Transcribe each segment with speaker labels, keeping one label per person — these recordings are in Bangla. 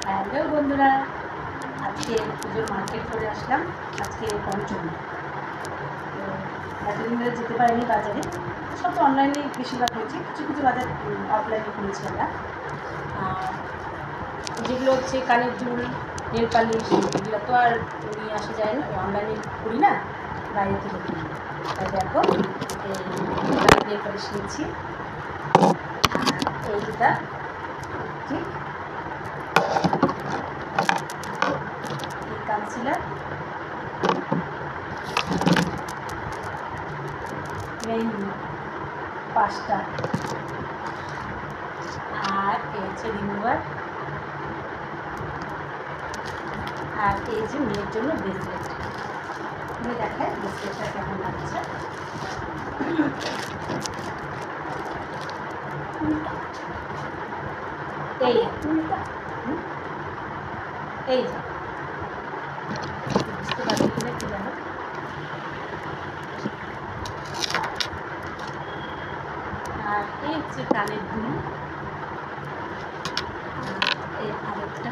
Speaker 1: হ্যালো বন্ধুরা, আজকে পুজোর মার্কেট করে আসলাম। আজকে পঞ্চমী, তো এতদিন ধরে যেতে পারিনি বাজারে। সব তো অনলাইনে বেশিরভাগ হয়েছে, কিছু কিছু বাজার অফলাইনে করেছি আমরা। যেগুলো হচ্ছে কানের দুল, নেল পালিশ, এগুলো তো আর নিয়ে আসা যায় না, অনলাইনে করি না, বাইরে থেকে কিনি। তাই দেখো, এই নেল পালিশ নিয়েছি, এই দুটা ঠিক, এই কাউন্সিলার, মেইন 5টা, আর এই হচ্ছে রিমুভার, আর এই যে মেয়ের জন্য ব্রেসলেট। তুমি দেখায় ব্রেসলেটটা কেমন লাগছে। এই এই যে বুঝতে পারছি কিনা কি জানো, আর এই হচ্ছে কানের দুল, এই আরেকটা,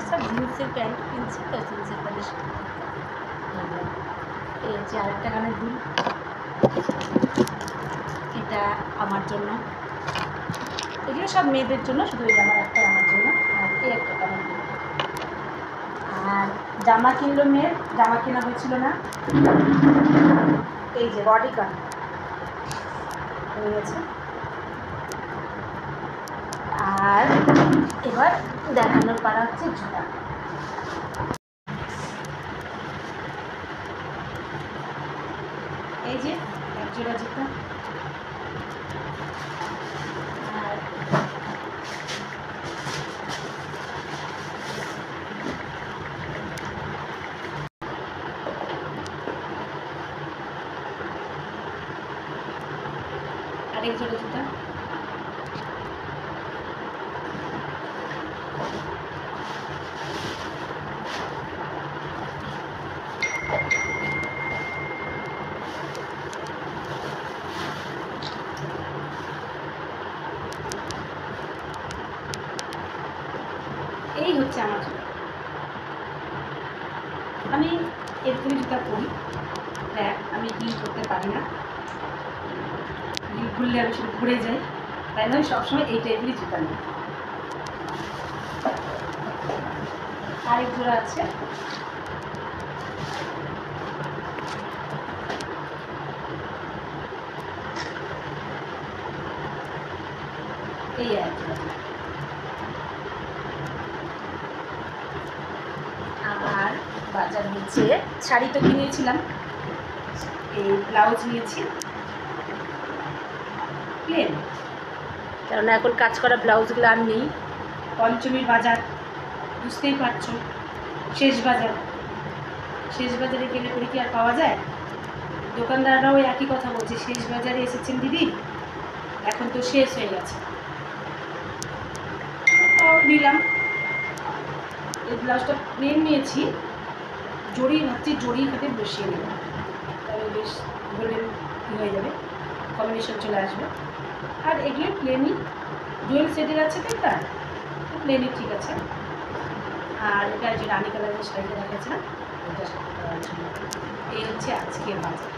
Speaker 1: সব জিন্সের প্যান্ট কিনছি তো, জিন্সের প্যান্টের সাথে এই হচ্ছে আরেকটা কানের দুল, এটা আমার জন্য। এগুলো সব মেয়েদের জন্য, শুধু এই আমার একটা আমার জন্য, আর এই একটা কানের দুল। আর জামা কিনলো মেয়ের, জামা কেনা হয়েছিল না, এই যে বডিগার্ড নিয়েছে। আর এবার দেখানোর পারা হচ্ছে জুতা। এই যে এক জোড়া জুতা, আর আরেক জোড়া জুতা, এই হচ্ছে আমার জুতা। আমি এরকমই জুতা পরি, দেখ আমি হিল করতে পারি না, হিল খুললে আমি শুধু ঘুরে যাই, তাই আমি সবসময় এই টাইপেরই জুতা নিই। আরেক জোড়া আছে, এই এক জোড়া। আর বাজার নিচে শাড়ি তো কিনেছিলাম, এই ব্লাউজ নিয়েছি প্লেন, কেননা এখন কাজ করা ব্লাউজগুলো আর নেই। পঞ্চমীর বাজার বুঝতেই পারছো, শেষ বাজার, শেষ বাজারে গেলে পরে কি আর পাওয়া যায়? দোকানদাররাও একই কথা বলছে, শেষ বাজারে এসেছেন দিদি, এখন তো শেষ হয়ে গেছে। দিলাম, এই ব্লাউজটা প্লেন নিয়েছি, জড়ি ভাবছি জড়ি হাতে বসিয়ে নেব, তবে বেশ গোল্ডেন হয়ে যাবে, কম্বিনেশন চলে আসবে। আর এগুলো প্লেনই, ডুয়েল সেটের আছে তো, এটা প্লেনই ঠিক আছে। আর এটা যে রানী কালারের শাড়িটা দেখাচ্ছে না, এটা এই হচ্ছে আজকের বাজার।